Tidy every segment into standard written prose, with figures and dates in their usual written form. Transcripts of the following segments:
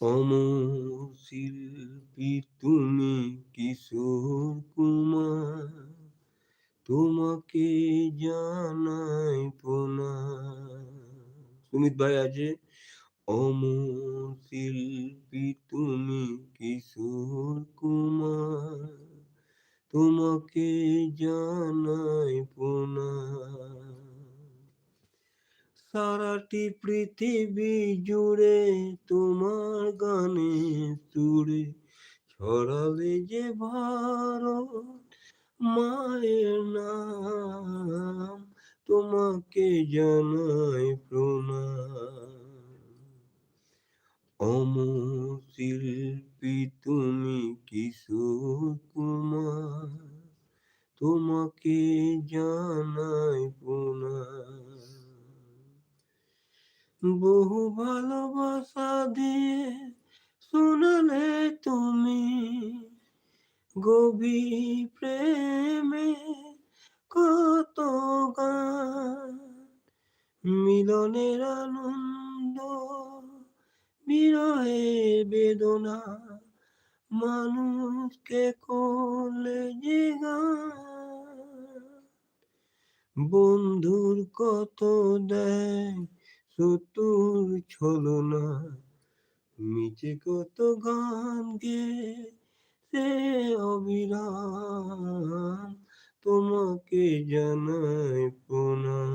অমর শিল্পী তুমি কিশোর কুমার, তোমাকে জানাই প্রণাম। সুমিত ভাই আছে। অমর শিল্পী তুমি কিশোর কুমার, তোমাকে জানাই প্রণাম। সারাটি পৃথিবী জুড়ে তোমার গানের সুরে ছড়ালে যে ভারত মায়ের নাম, তোমাকে জানাই প্রণাম। অমর শিল্পী তুমি কিশোর কুমার, তোমাকে জানাই প্রণাম। বহু ভালোবাসা দিয়ে শোনালে তুমি গভীর প্রেমে কত গান, মিলনের আনন্দ বিরহের বেদনা, মানুষকে করলে যে গান। বন্ধুর কত দেয় শত্রুর ছলনা, মিছে কত গান গে সে অবিরাম, তোমাকে জানাই প্রণাম।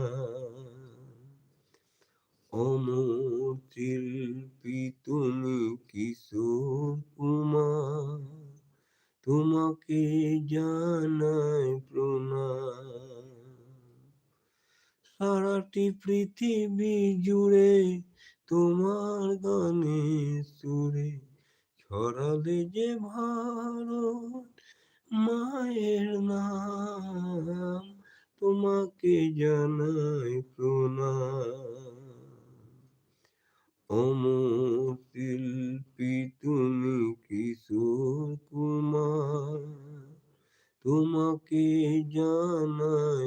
অমর শিল্পী তুমি কিশোর কুমার, তোমাকে জানাই প্রণাম। সারাটি পৃথিবী জুড়ে তোমার গানের সুরে ছড়ালে যে ভারত মায়ের নাম, তোমাকে জানাই প্রণাম। অমর শিল্পী তুমি কিশোর কুমার, তোমাকে জানাই